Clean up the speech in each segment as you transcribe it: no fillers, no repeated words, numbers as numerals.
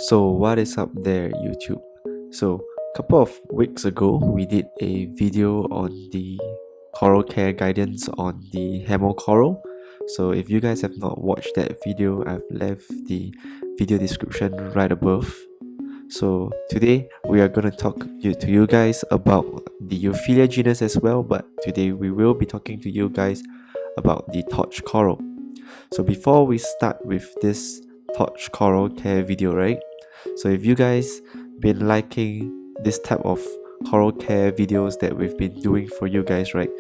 So what is up there, YouTube? So a couple of weeks ago we did a video on the coral care guidance on the Hamo coral. So if you guys have not watched that video, I've left the video description right above. So today we are going to talk to you guys about the Euophilia genus as well, but today we will be talking to you guys about the torch coral. So before we start with this torch coral care video, right? So if you guys been liking this type of coral care videos that we've been doing for you guys, right,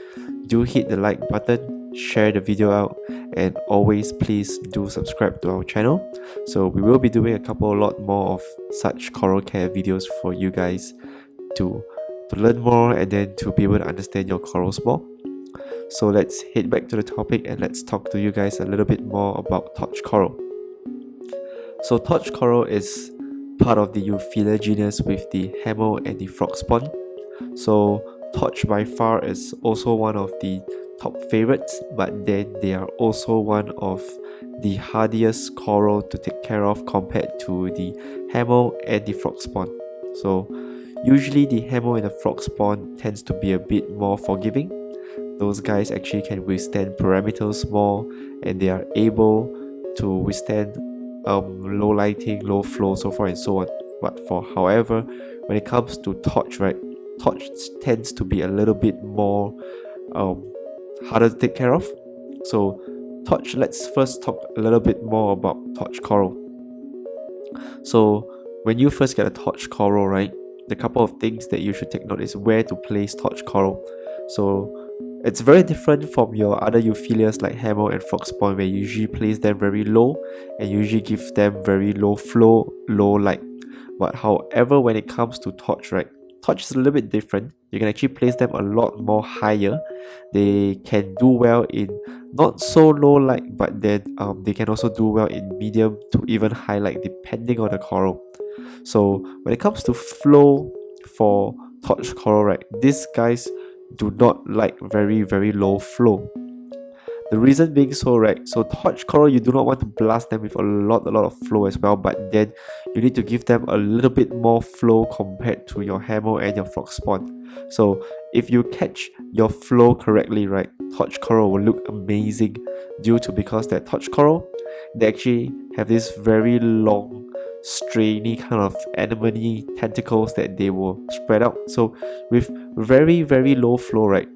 do hit the like button, share the video out, and always please do subscribe to our channel. So we will be doing a lot more of such coral care videos for you guys to learn more and then to be able to understand your corals more. So let's head back to the topic and let's talk to you guys a little bit more about torch coral. So torch coral is part of the Euophilia genus with the Hamo and the frog spawn. So torch by far is also one of the top favorites, but then they are also one of the hardiest coral to take care of compared to the Hamo and the frog spawn. So usually the Hamo and the frog spawn tends to be a bit more forgiving. Those guys actually can withstand parameters more, and they are able to withstand low lighting, low flow, so forth and so on. But however, when it comes to torch, right, torch tends to be a little bit more harder to take care of. So torch, let's first talk a little bit more about torch coral. So when you first get a torch coral, right, the couple of things that you should take note is where to place torch coral. So it's very different from your other euphilias like Hamo and frog spawn, where you usually place them very low and usually give them very low flow, low light. But however, when it comes to torch, right, torch is a little bit different. You can actually place them a lot more higher. They can do well in not so low light, but then they can also do well in medium to even high light depending on the coral. So when it comes to flow for torch coral, right, these guys do not like very low flow. The reason being so, right, so torch coral, you do not want to blast them with a lot of flow as well, but then you need to give them a little bit more flow compared to your Hamo and your frog spawn. So if you catch your flow correctly, right, torch coral will look amazing because that torch coral, they actually have this very long strainy kind of anemone tentacles that they will spread out. So with very low flow, right,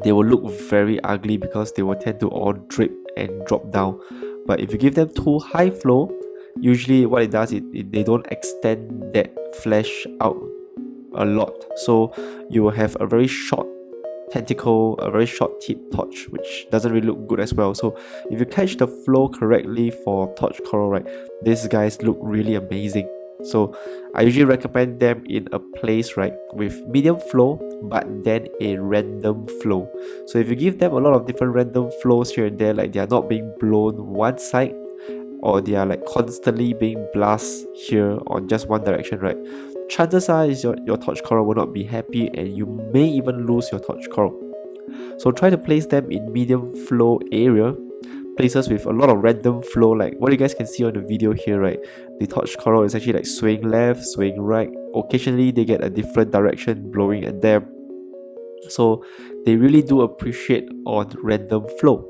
they will look very ugly because they will tend to all drip and drop down. But if you give them too high flow, usually what it does is they don't extend that flesh out a lot, so you will have a very short tentacle, a very short tip torch, which doesn't really look good as well. So if you catch the flow correctly for torch coral, right, these guys look really amazing. So I usually recommend them in a place, right, with medium flow but then a random flow. So if you give them a lot of different random flows here and there, like they are not being blown one side or they are like constantly being blasted here on just one direction, right, chances are is your torch coral will not be happy and you may even lose your torch coral. So try to place them in medium flow area, places with a lot of random flow, like what you guys can see on the video here, right. The torch coral is actually like swaying left, swaying right. Occasionally they get a different direction blowing at them. So they really do appreciate on random flow.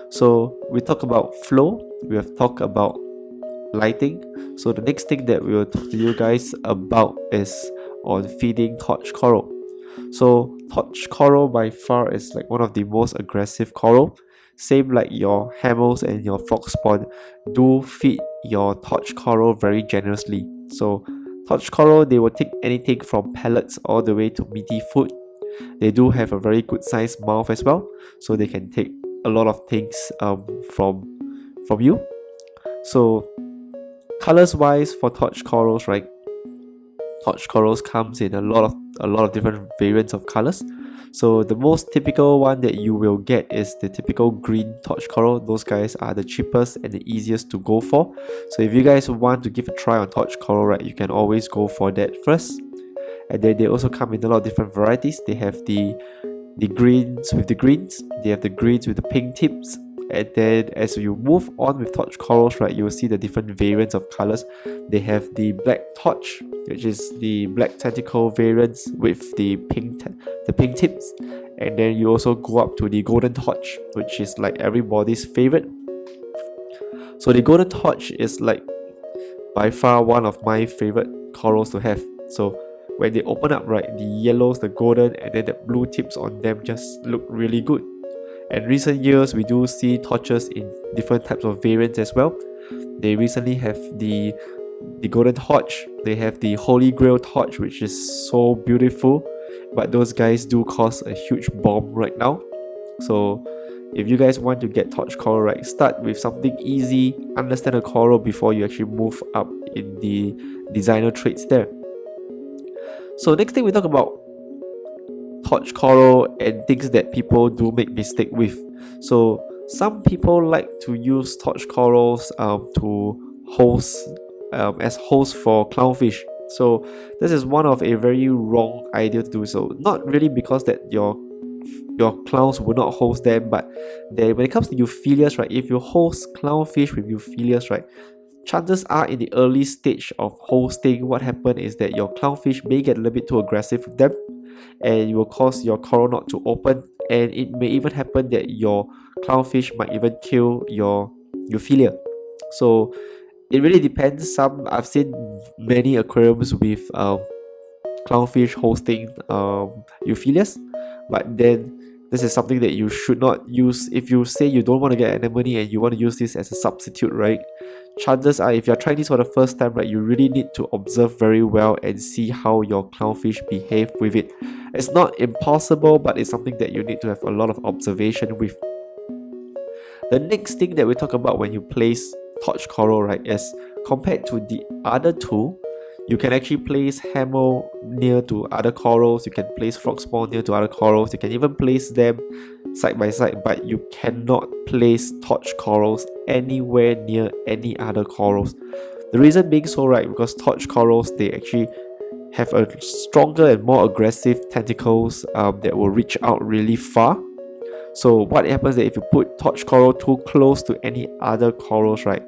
So we talk about flow, we have talked about lighting. So the next thing that we will talk to you guys about is on feeding torch coral. So torch coral by far is like one of the most aggressive coral. Same like your Hamos and your frog spawn, do feed your torch coral very generously. So torch coral, they will take anything from pellets all the way to meaty food. They do have a very good sized mouth as well, so they can take a lot of things from you. So colors wise for torch corals, right, torch corals comes in a lot of different variants of colors. So the most typical one that you will get is the typical green torch coral. Those guys are the cheapest and the easiest to go for. So if you guys want to give a try on torch coral, right, you can always go for that first. And then they also come in a lot of different varieties. They have the greens with the greens, they have the greens with the pink tips, and then as you move on with torch corals, right, you will see the different variants of colors. They have the black torch, which is the black tentacle variants with the pink tips, and then you also go up to the golden torch, which is like everybody's favorite. So the golden torch is like by far one of my favorite corals to have. So when they open up, right, the yellows, the golden, and then the blue tips on them just look really good. And recent years, we do see torches in different types of variants as well. They recently have the golden torch. They have the holy grail torch, which is so beautiful. But those guys do cost a huge bomb right now. So if you guys want to get torch coral, right, start with something easy, understand the coral before you actually move up in the designer traits there. So next thing we talk about torch coral and things that people do make mistake with. So some people like to use torch corals to host as hosts for clownfish. So this is one of a very wrong idea to do so. Not really because that your clowns will not host them, but then when it comes to euphyllias, right, if you host clownfish with euphyllias, right, chances are in the early stage of hosting, what happens is that your clownfish may get a little bit too aggressive with them, and it will cause your coral knot to open, and it may even happen that your clownfish might even kill your euphyllia. So it really depends. I've seen many aquariums with clownfish hosting euphyllias, but then this is something that you should not use. If you say you don't want to get anemone and you want to use this as a substitute, right, chances are if you're trying this for the first time, right, you really need to observe very well and see how your clownfish behave with it. It's not impossible, but it's something that you need to have a lot of observation with. The next thing that we talk about when you place torch coral, right, is compared to the other two, you can actually place hamo near to other corals, you can place frog spawn near to other corals, you can even place them side by side, but you cannot place torch corals anywhere near any other corals. The reason being so, right, because torch corals, they actually have a stronger and more aggressive tentacles that will reach out really far. So what happens is that if you put torch coral too close to any other corals, right,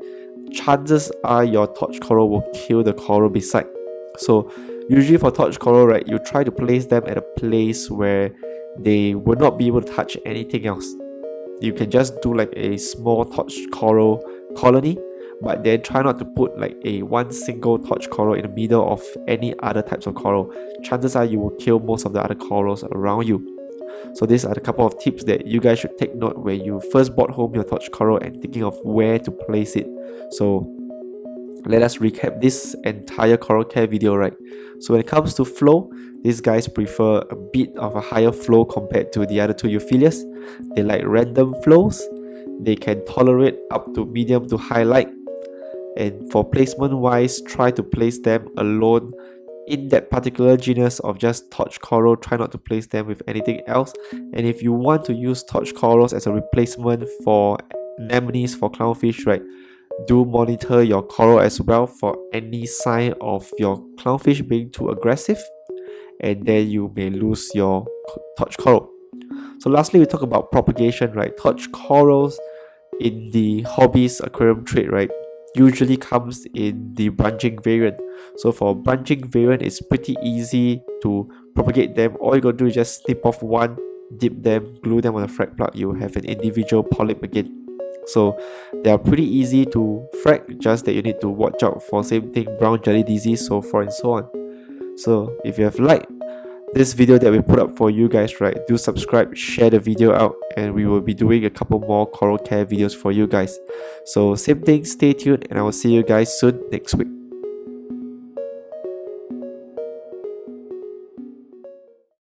chances are your torch coral will kill the coral beside. So usually for torch coral, right, you try to place them at a place where they will not be able to touch anything else. You can just do like a small torch coral colony, but then try not to put like one single torch coral in the middle of any other types of coral. Chances are you will kill most of the other corals around you. So these are a couple of tips that you guys should take note when you first brought home your torch coral and thinking of where to place it. So let us recap this entire coral care video, right? So when it comes to flow, these guys prefer a bit of a higher flow compared to the other two euphyllias. They like random flows. They can tolerate up to medium to high light. And for placement wise, try to place them alone in that particular genus of just torch coral. Try not to place them with anything else. And if you want to use torch corals as a replacement for anemones for clownfish, right, do monitor your coral as well for any sign of your clownfish being too aggressive, and then you may lose your torch coral. So lastly, we talk about propagation, right? Torch corals in the hobbies aquarium trade, right, usually comes in the branching variant. So for branching variant, it's pretty easy to propagate them. All you gotta do is just snip off one, dip them, glue them on a frag plug, you have an individual polyp again. So they are pretty easy to frag, just that you need to watch out for same thing, brown jelly disease, so forth and so on. So if you have liked this video that we put up for you guys, right, do subscribe, share the video out, and we will be doing a couple more coral care videos for you guys. So same thing, stay tuned, and I will see you guys soon next week.